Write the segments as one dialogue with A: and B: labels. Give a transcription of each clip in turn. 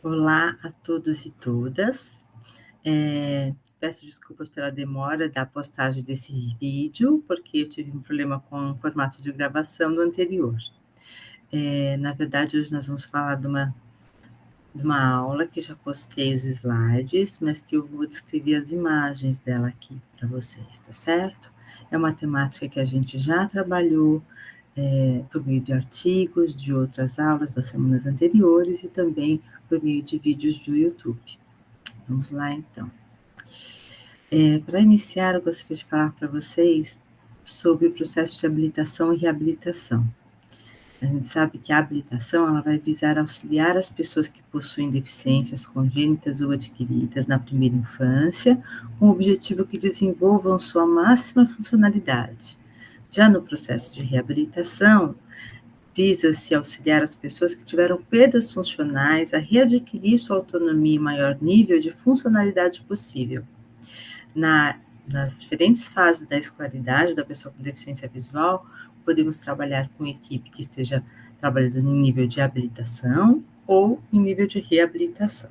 A: Olá a todos e todas. Peço desculpas pela demora da postagem desse vídeo, porque eu tive um problema com o formato de gravação do anterior. Na verdade, hoje nós vamos falar de uma aula que já postei os slides, mas que eu vou descrever as imagens dela aqui para vocês, tá certo? É uma temática que a gente já trabalhou, por meio de artigos, de outras aulas das semanas anteriores e também por meio de vídeos do YouTube. Vamos lá, então. Para iniciar, eu gostaria de falar para vocês sobre o processo de habilitação e reabilitação. A gente sabe que a habilitação ela vai visar auxiliar as pessoas que possuem deficiências congênitas ou adquiridas na primeira infância, com o objetivo que desenvolvam sua máxima funcionalidade. Já no processo de reabilitação, visa-se auxiliar as pessoas que tiveram perdas funcionais a readquirir sua autonomia em maior nível de funcionalidade possível. Nas diferentes fases da escolaridade da pessoa com deficiência visual, podemos trabalhar com equipe que esteja trabalhando em nível de habilitação ou em nível de reabilitação.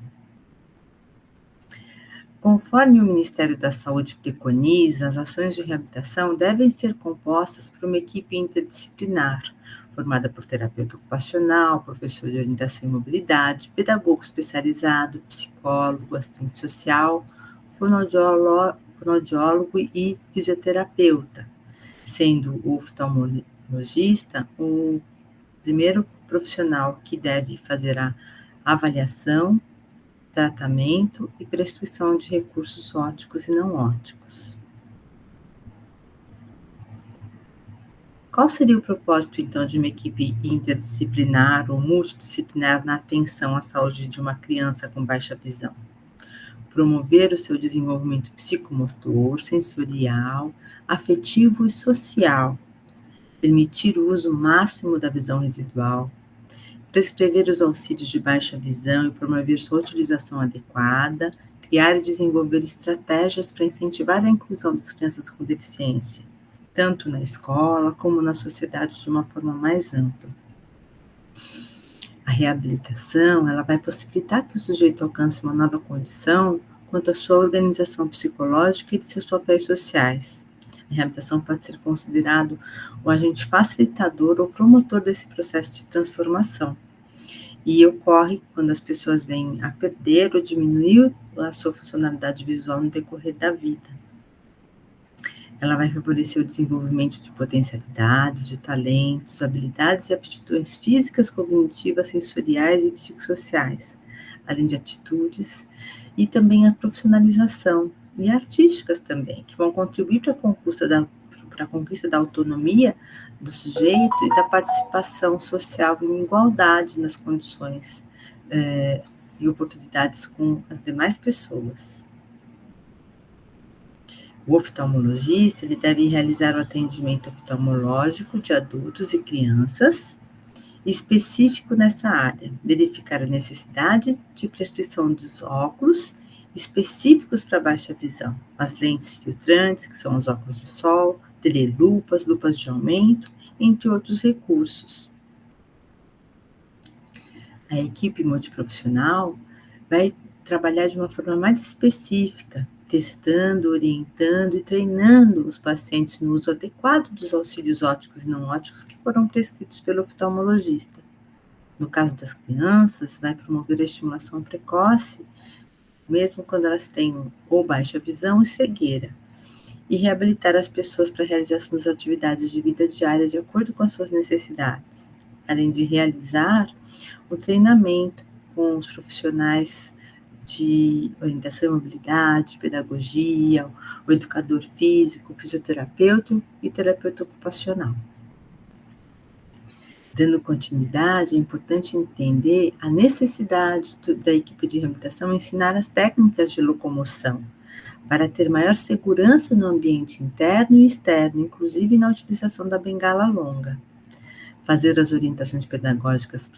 A: Conforme o Ministério da Saúde preconiza, as ações de reabilitação devem ser compostas por uma equipe interdisciplinar, formada por terapeuta ocupacional, professor de orientação e mobilidade, pedagogo especializado, psicólogo, assistente social, fonoaudiólogo e fisioterapeuta, sendo o oftalmologista o primeiro profissional que deve fazer a avaliação, tratamento e prescrição de recursos ópticos e não ópticos. Qual seria o propósito, então, de uma equipe interdisciplinar ou multidisciplinar na atenção à saúde de uma criança com baixa visão? Promover o seu desenvolvimento psicomotor, sensorial, afetivo e social, permitir o uso máximo da visão residual, prescrever os auxílios de baixa visão e promover sua utilização adequada, criar e desenvolver estratégias para incentivar a inclusão das crianças com deficiência, tanto na escola como na sociedade de uma forma mais ampla. A reabilitação, ela vai possibilitar que o sujeito alcance uma nova condição quanto à sua organização psicológica e de seus papéis sociais. A reabilitação pode ser considerado o agente facilitador ou promotor desse processo de transformação. E ocorre quando as pessoas vêm a perder ou diminuir a sua funcionalidade visual no decorrer da vida. Ela vai favorecer o desenvolvimento de potencialidades, de talentos, habilidades e aptidões físicas, cognitivas, sensoriais e psicossociais, além de atitudes, e também a profissionalização e artísticas também, que vão contribuir para a conquista da autonomia do sujeito e da participação social em igualdade nas condições e oportunidades com as demais pessoas. O oftalmologista ele deve realizar o atendimento oftalmológico de adultos e crianças, específico nessa área, verificar a necessidade de prescrição dos óculos específicos para baixa visão, as lentes filtrantes, que são os óculos de sol, telelupas, lupas de aumento, entre outros recursos. A equipe multiprofissional vai trabalhar de uma forma mais específica, testando, orientando e treinando os pacientes no uso adequado dos auxílios ópticos e não ópticos que foram prescritos pelo oftalmologista. No caso das crianças, vai promover a estimulação precoce, mesmo quando elas tenham ou baixa visão e cegueira, e reabilitar as pessoas para a realização das atividades de vida diária de acordo com as suas necessidades, além de realizar o treinamento com os profissionais de orientação e mobilidade, pedagogia, o educador físico, o fisioterapeuta e terapeuta ocupacional. Dando continuidade, é importante entender a necessidade da equipe de reabilitação ensinar as técnicas de locomoção, para ter maior segurança no ambiente interno e externo, inclusive na utilização da bengala longa. Fazer as orientações pedagógicas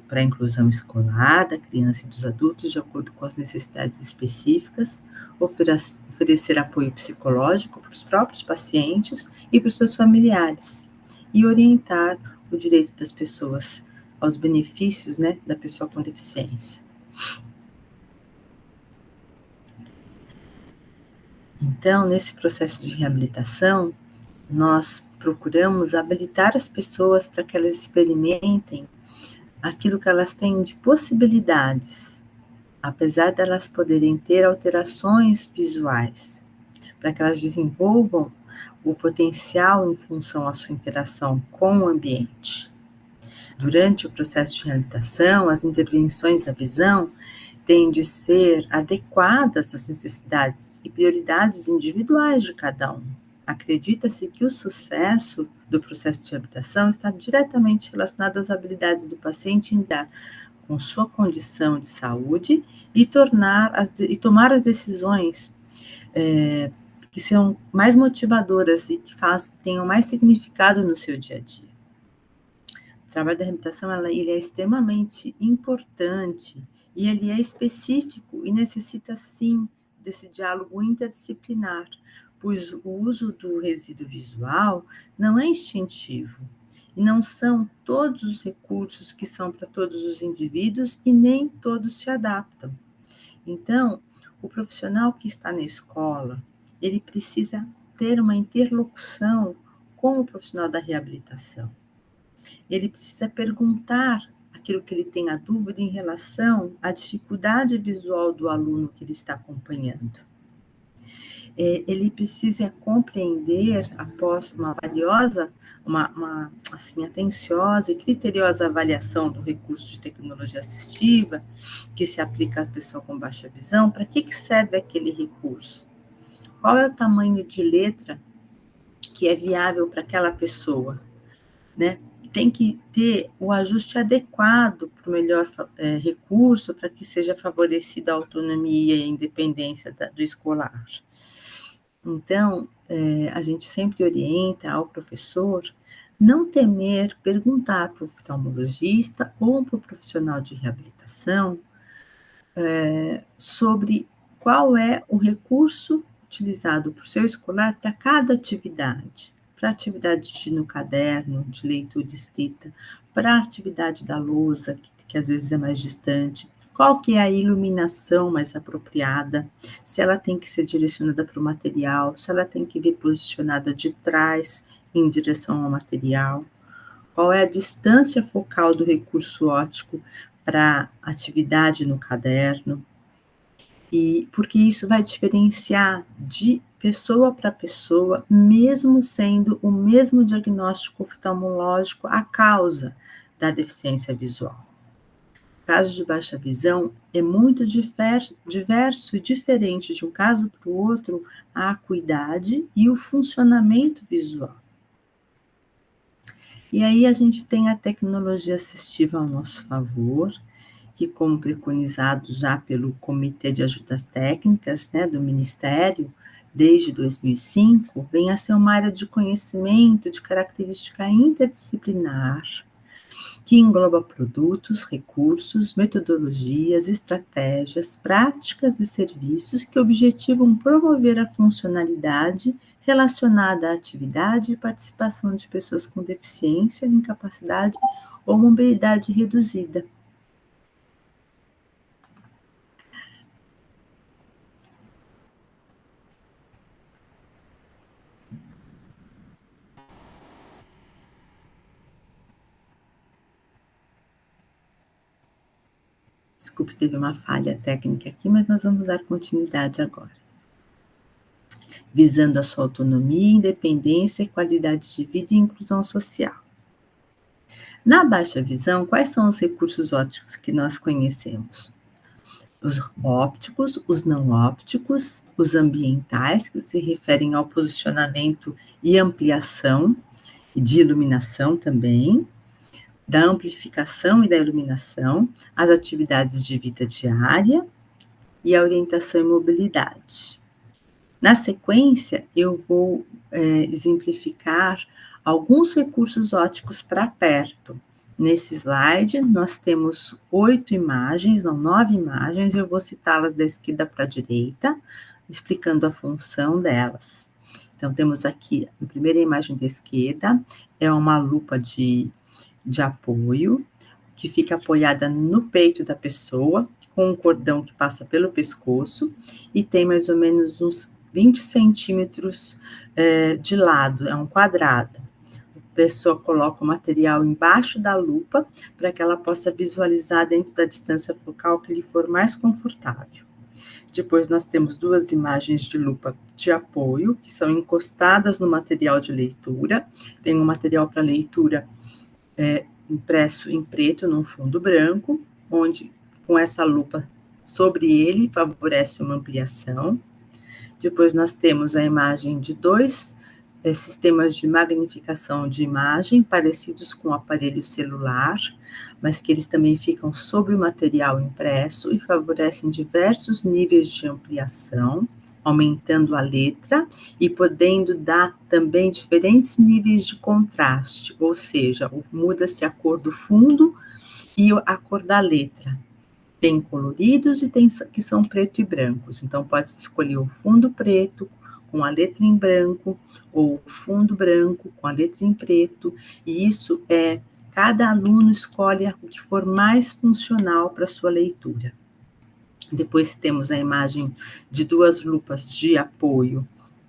A: para a inclusão escolar da criança e dos adultos de acordo com as necessidades específicas, oferecer apoio psicológico para os próprios pacientes e para os seus familiares, e orientar o direito das pessoas aos benefícios, da pessoa com deficiência. Então, nesse processo de reabilitação, nós procuramos habilitar as pessoas para que elas experimentem aquilo que elas têm de possibilidades, apesar de elas poderem ter alterações visuais, para que elas desenvolvam o potencial em função à sua interação com o ambiente. Durante o processo de reabilitação, as intervenções da visão têm de ser adequadas às necessidades e prioridades individuais de cada um. Acredita-se que o sucesso do processo de reabilitação está diretamente relacionado às habilidades do paciente em lidar com sua condição de saúde e tomar as decisões que são mais motivadoras e que tenham mais significado no seu dia a dia. O trabalho da reabilitação ele é extremamente importante e ele é específico e necessita, sim, desse diálogo interdisciplinar, pois o uso do resíduo visual não é instintivo e não são todos os recursos que são para todos os indivíduos e nem todos se adaptam. Então, o profissional que está na escola, ele precisa ter uma interlocução com o profissional da reabilitação. Ele precisa perguntar aquilo que ele tem a dúvida em relação à dificuldade visual do aluno que ele está acompanhando. Ele precisa compreender, após uma valiosa, assim, atenciosa e criteriosa avaliação do recurso de tecnologia assistiva, que se aplica à pessoa com baixa visão, para que serve aquele recurso? Qual é o tamanho de letra que é viável para aquela pessoa, né? Tem que ter o ajuste adequado para o melhor recurso, para que seja favorecida a autonomia e a independência do escolar. Então, a gente sempre orienta ao professor não temer perguntar para o oftalmologista ou para o profissional de reabilitação sobre qual é o recurso utilizado por seu escolar para cada atividade. Para a atividade no caderno, de leitura escrita, para a atividade da lousa, que às vezes é mais distante, qual que é a iluminação mais apropriada, se ela tem que ser direcionada para o material, se ela tem que vir posicionada de trás em direção ao material, qual é a distância focal do recurso óptico para a atividade no caderno, e porque isso vai diferenciar de pessoa para pessoa, mesmo sendo o mesmo diagnóstico oftalmológico a causa da deficiência visual. O caso de baixa visão é muito diverso e diferente de um caso para o outro a acuidade e o funcionamento visual. E aí a gente tem a tecnologia assistiva ao nosso favor, que, como preconizado já pelo Comitê de Ajudas Técnicas, né, do Ministério, desde 2005, vem a ser uma área de conhecimento de característica interdisciplinar, que engloba produtos, recursos, metodologias, estratégias, práticas e serviços que objetivam promover a funcionalidade relacionada à atividade e participação de pessoas com deficiência, incapacidade ou mobilidade reduzida. Desculpe, teve uma falha técnica aqui, mas nós vamos dar continuidade agora. Visando a sua autonomia, independência, qualidade de vida e inclusão social. Na baixa visão, quais são os recursos ópticos que nós conhecemos? Os ópticos, os não ópticos, os ambientais, que se referem ao posicionamento e ampliação, e de iluminação também, da amplificação e da iluminação, as atividades de vida diária e a orientação e mobilidade. Na sequência, eu vou exemplificar alguns recursos ópticos para perto. Nesse slide, nós temos 9 imagens, eu vou citá-las da esquerda para a direita, explicando a função delas. Então, temos aqui, a primeira imagem da esquerda, é uma lupa de apoio, que fica apoiada no peito da pessoa, com um cordão que passa pelo pescoço e tem mais ou menos uns 20 centímetros de lado, é um quadrado. A pessoa coloca o material embaixo da lupa para que ela possa visualizar dentro da distância focal que lhe for mais confortável. Depois nós temos 2 imagens de lupa de apoio, que são encostadas no material de leitura. Tem um material para leitura impresso em preto, num fundo branco, onde com essa lupa sobre ele favorece uma ampliação. Depois nós temos a imagem de 2 sistemas de magnificação de imagem, parecidos com o aparelho celular, mas que eles também ficam sobre o material impresso e favorecem diversos níveis de ampliação, aumentando a letra e podendo dar também diferentes níveis de contraste, ou seja, muda-se a cor do fundo e a cor da letra. Tem coloridos e tem que são preto e brancos, então pode-se escolher o fundo preto com a letra em branco, ou o fundo branco com a letra em preto, e isso cada aluno escolhe o que for mais funcional para a sua leitura. Depois temos a imagem de 2 lupas de apoio,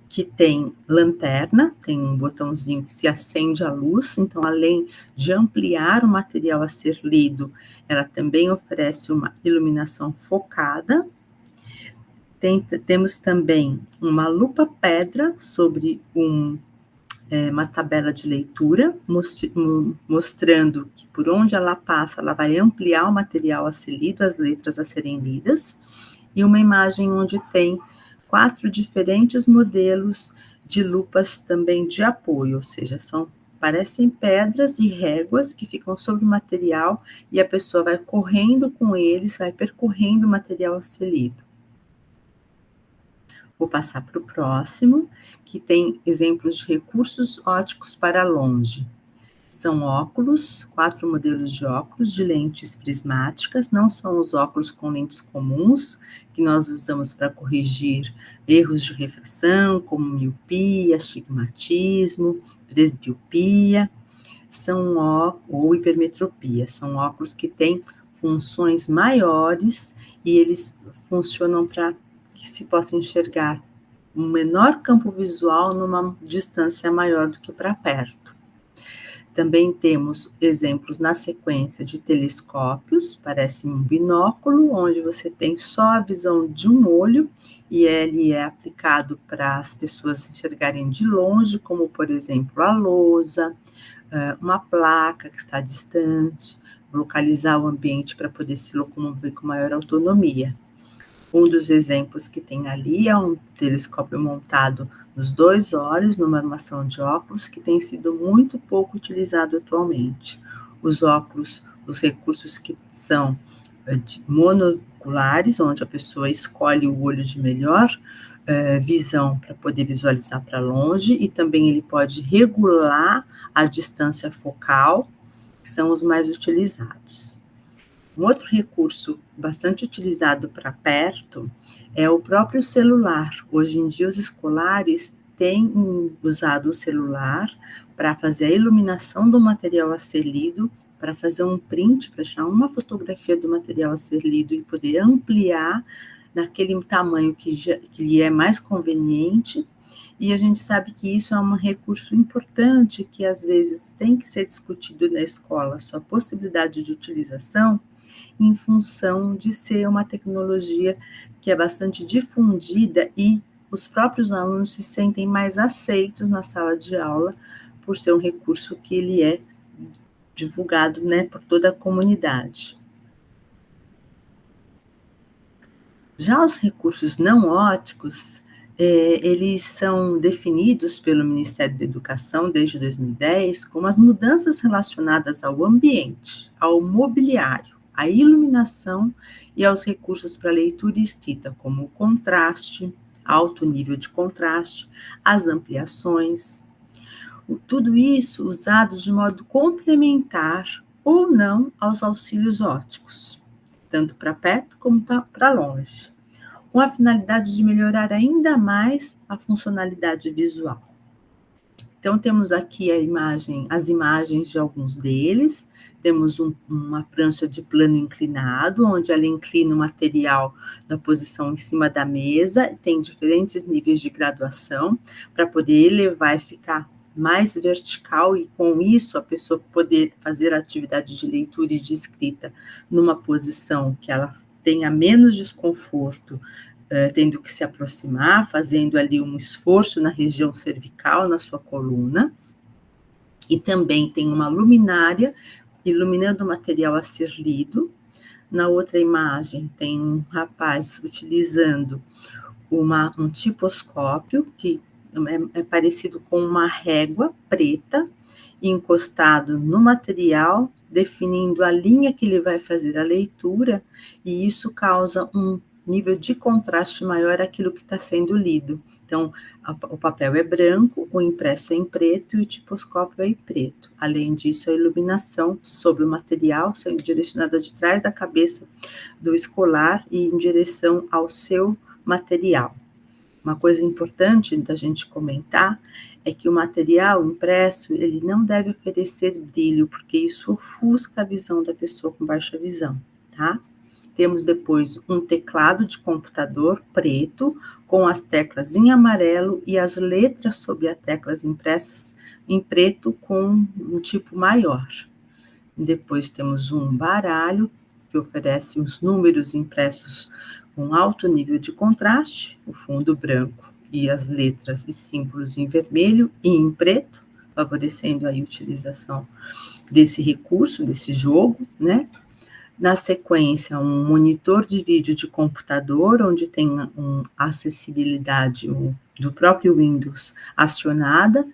A: que tem lanterna, tem um botãozinho que se acende a luz, então além de ampliar o material a ser lido, ela também oferece uma iluminação focada. Temos também uma lupa pedra sobre uma tabela de leitura, mostrando que por onde ela passa, ela vai ampliar o material a ser lido, as letras a serem lidas, e uma imagem onde tem 4 diferentes modelos de lupas também de apoio, ou seja, parecem pedras e réguas que ficam sobre o material e a pessoa vai correndo com eles, vai percorrendo o material a ser lido. Vou passar para o próximo, que tem exemplos de recursos óticos para longe. São óculos, 4 modelos de óculos de lentes prismáticas, não são os óculos com lentes comuns, que nós usamos para corrigir erros de refração, como miopia, astigmatismo, presbiopia, ou hipermetropia. São óculos que têm funções maiores e eles funcionam para que se possa enxergar um menor campo visual numa distância maior do que para perto. Também temos exemplos na sequência de telescópios, parece um binóculo, onde você tem só a visão de um olho, e ele é aplicado para as pessoas enxergarem de longe, como, por exemplo, a lousa, uma placa que está distante, localizar o ambiente para poder se locomover com maior autonomia. Um dos exemplos que tem ali é um telescópio montado nos 2 olhos, numa armação de óculos, que tem sido muito pouco utilizado atualmente. Os óculos, os recursos que são monoculares, onde a pessoa escolhe o olho de melhor visão para poder visualizar para longe, e também ele pode regular a distância focal, que são os mais utilizados. Um outro recurso bastante utilizado para perto é o próprio celular. Hoje em dia, os escolares têm usado o celular para fazer a iluminação do material a ser lido, para fazer um print, para tirar uma fotografia do material a ser lido e poder ampliar naquele tamanho que lhe é mais conveniente. E a gente sabe que isso é um recurso importante que, às vezes, tem que ser discutido na escola, sua possibilidade de utilização, em função de ser uma tecnologia que é bastante difundida e os próprios alunos se sentem mais aceitos na sala de aula por ser um recurso que ele é divulgado, né, por toda a comunidade. Já os recursos não óticos, eles são definidos pelo Ministério da Educação desde 2010 como as mudanças relacionadas ao ambiente, ao mobiliário, à iluminação e aos recursos para leitura e escrita, como o contraste, alto nível de contraste, as ampliações. Tudo isso usados de modo complementar ou não aos auxílios óticos, tanto para perto como para longe, com a finalidade de melhorar ainda mais a funcionalidade visual. Então, temos aqui as imagens de alguns deles. Temos uma prancha de plano inclinado, onde ela inclina o material na posição em cima da mesa, tem diferentes níveis de graduação, para poder elevar e ficar mais vertical, e com isso a pessoa poder fazer a atividade de leitura e de escrita numa posição que ela tenha menos desconforto, tendo que se aproximar, fazendo ali um esforço na região cervical, na sua coluna. E também tem uma luminária iluminando o material a ser lido. Na outra imagem tem um rapaz utilizando um tiposcópio, que é parecido com uma régua preta, encostado no material, definindo a linha que ele vai fazer a leitura, e isso causa um nível de contraste maior àquilo que está sendo lido. Então, o papel é branco, o impresso é em preto e o tiposcópio é em preto. Além disso, a iluminação sobre o material sendo direcionada de trás da cabeça do escolar e em direção ao seu material. Uma coisa importante da gente comentar é que o material impresso, ele não deve oferecer brilho, porque isso ofusca a visão da pessoa com baixa visão, tá? Temos depois um teclado de computador preto, com as teclas em amarelo e as letras sobre as teclas impressas em preto com um tipo maior. Depois temos um baralho, que oferece os números impressos com alto nível de contraste, o fundo branco e as letras e símbolos em vermelho e em preto, favorecendo aí a utilização desse recurso, desse jogo, né? Na sequência, um monitor de vídeo de computador, onde tem acessibilidade do próprio Windows acionada,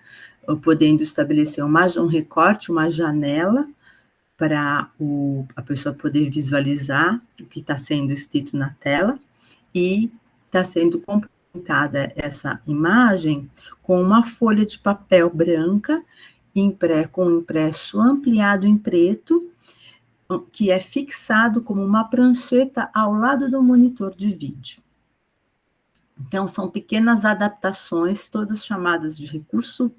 A: podendo estabelecer um recorte, uma janela, para a pessoa poder visualizar o que está sendo escrito na tela, e está sendo complementada essa imagem com uma folha de papel branca, com impresso ampliado em preto, que é fixado como uma prancheta ao lado do monitor de vídeo. Então, são pequenas adaptações, todas chamadas de recurso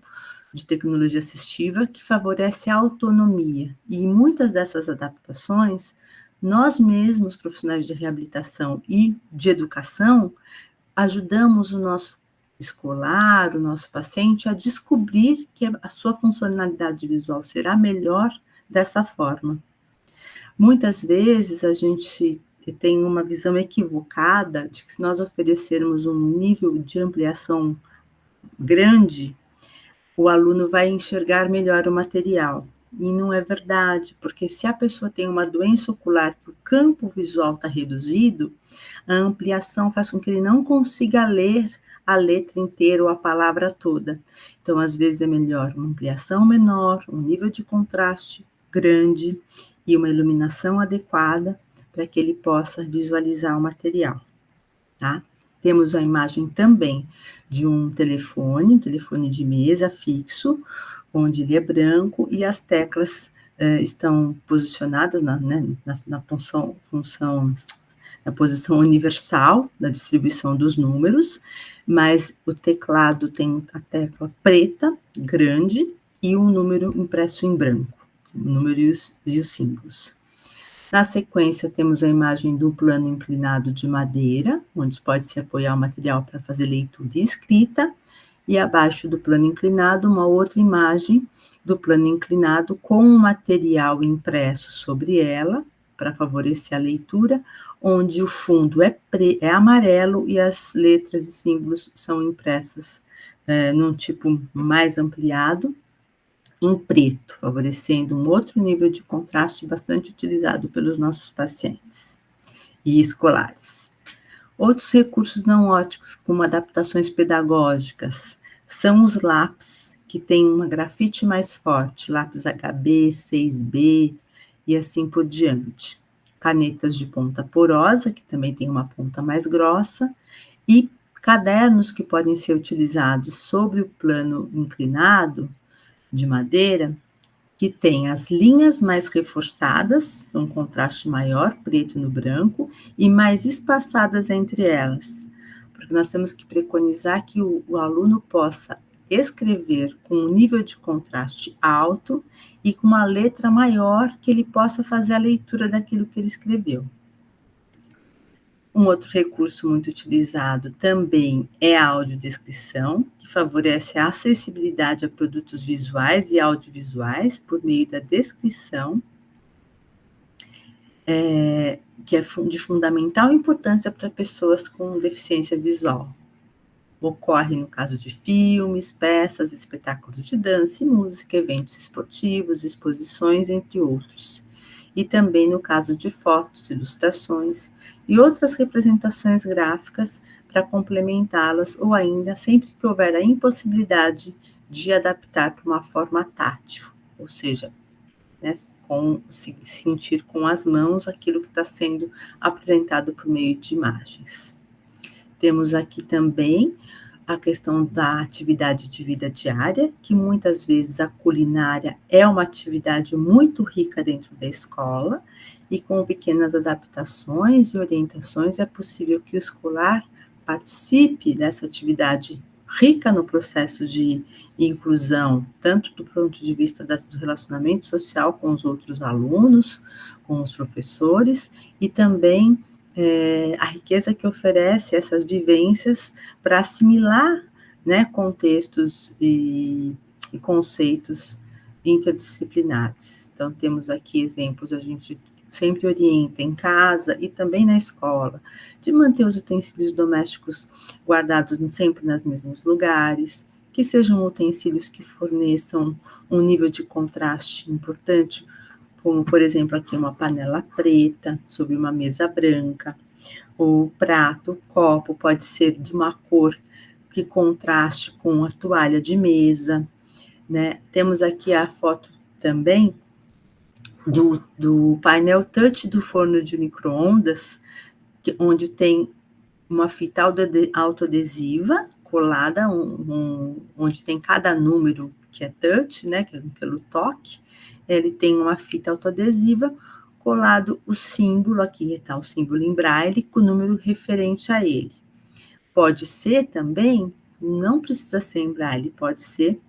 A: de tecnologia assistiva, que favorece a autonomia. E muitas dessas adaptações, nós mesmos, profissionais de reabilitação e de educação, ajudamos o nosso escolar, o nosso paciente, a descobrir que a sua funcionalidade visual será melhor dessa forma. Muitas vezes a gente tem uma visão equivocada de que se nós oferecermos um nível de ampliação grande, o aluno vai enxergar melhor o material. E não é verdade, porque se a pessoa tem uma doença ocular que o campo visual está reduzido, a ampliação faz com que ele não consiga ler a letra inteira ou a palavra toda. Então, às vezes é melhor uma ampliação menor, um nível de contraste grande e uma iluminação adequada para que ele possa visualizar o material, tá? Temos a imagem também de um telefone de mesa fixo, onde ele é branco e as teclas estão posicionadas na posição universal da distribuição dos números, mas o teclado tem a tecla preta, grande, e um número impresso em branco, o número e os símbolos. Na sequência, temos a imagem do plano inclinado de madeira, onde pode-se apoiar o material para fazer leitura e escrita, e abaixo do plano inclinado, uma outra imagem do plano inclinado com um material impresso sobre ela, para favorecer a leitura, onde o fundo é amarelo e as letras e símbolos são impressas num tipo mais ampliado, em preto, favorecendo um outro nível de contraste bastante utilizado pelos nossos pacientes e escolares. Outros recursos não ópticos, como adaptações pedagógicas, são os lápis, que têm uma grafite mais forte, lápis HB, 6B e assim por diante. Canetas de ponta porosa, que também tem uma ponta mais grossa, e cadernos que podem ser utilizados sobre o plano inclinado, de madeira, que tem as linhas mais reforçadas, um contraste maior, preto no branco, e mais espaçadas entre elas, porque nós temos que preconizar que o aluno possa escrever com um nível de contraste alto e com uma letra maior que ele possa fazer a leitura daquilo que ele escreveu. Um outro recurso muito utilizado também é a audiodescrição, que favorece a acessibilidade a produtos visuais e audiovisuais por meio da descrição, que é de fundamental importância para pessoas com deficiência visual. Ocorre no caso de filmes, peças, espetáculos de dança e música, eventos esportivos, exposições, entre outros. E também no caso de fotos, ilustrações e outras representações gráficas para complementá-las, ou ainda sempre que houver a impossibilidade de adaptar para uma forma tátil, ou seja, né, sentir com as mãos aquilo que está sendo apresentado por meio de imagens. Temos aqui também a questão da atividade de vida diária, que muitas vezes a culinária é uma atividade muito rica dentro da escola, e com pequenas adaptações e orientações é possível que o escolar participe dessa atividade rica no processo de inclusão, tanto do ponto de vista do relacionamento social com os outros alunos, com os professores, e também a riqueza que oferece essas vivências para assimilar, né, contextos e conceitos interdisciplinares. Então, temos aqui exemplos, a gente sempre orienta em casa e também na escola, de manter os utensílios domésticos guardados sempre nos mesmos lugares, que sejam utensílios que forneçam um nível de contraste importante, como, por exemplo, aqui uma panela preta sobre uma mesa branca, o prato, copo pode ser de uma cor que contraste com a toalha de mesa, né? Temos aqui a foto também do painel touch do forno de micro-ondas, onde tem uma fita autoadesiva colada, onde tem cada número que é touch, né, que é pelo toque, ele tem uma fita autoadesiva colado o símbolo, aqui está o símbolo em braille, com o número referente a ele. Pode ser também, não precisa ser em braille, pode ser,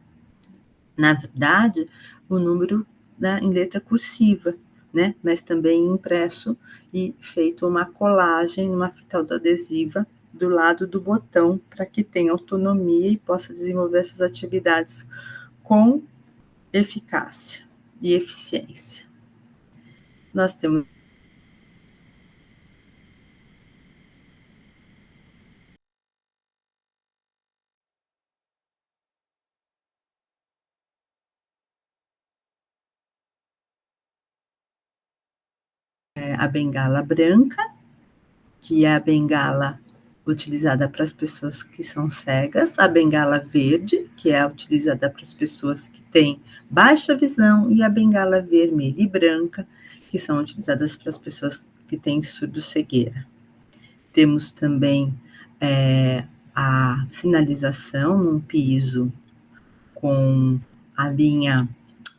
A: na verdade, o número, né, em letra cursiva, né, mas também impresso e feito uma colagem, uma fita autoadesiva do lado do botão, para que tenha autonomia e possa desenvolver essas atividades com eficácia e eficiência. Nós temos a bengala branca, que é a bengala utilizada para as pessoas que são cegas, a bengala verde, que é utilizada para as pessoas que têm baixa visão, e a bengala vermelha e branca, que são utilizadas para as pessoas que têm surdo-cegueira. Temos também a sinalização num piso com a linha,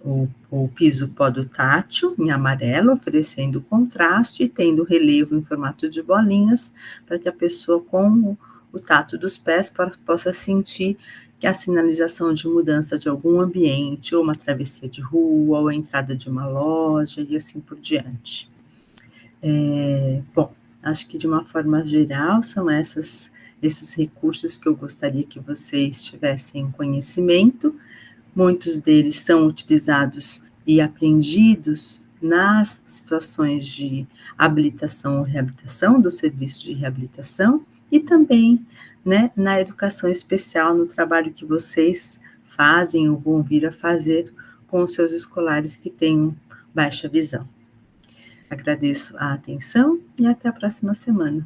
A: o piso podotátil em amarelo, oferecendo contraste e tendo relevo em formato de bolinhas, para que a pessoa com o tato dos pés possa sentir que a sinalização de mudança de algum ambiente, ou uma travessia de rua, ou a entrada de uma loja, e assim por diante. Bom, acho que de uma forma geral são esses recursos que eu gostaria que vocês tivessem conhecimento. Muitos deles são utilizados e aprendidos nas situações de habilitação ou reabilitação, do serviço de reabilitação, e também, né, na educação especial, no trabalho que vocês fazem ou vão vir a fazer com os seus escolares que têm baixa visão. Agradeço a atenção e até a próxima semana.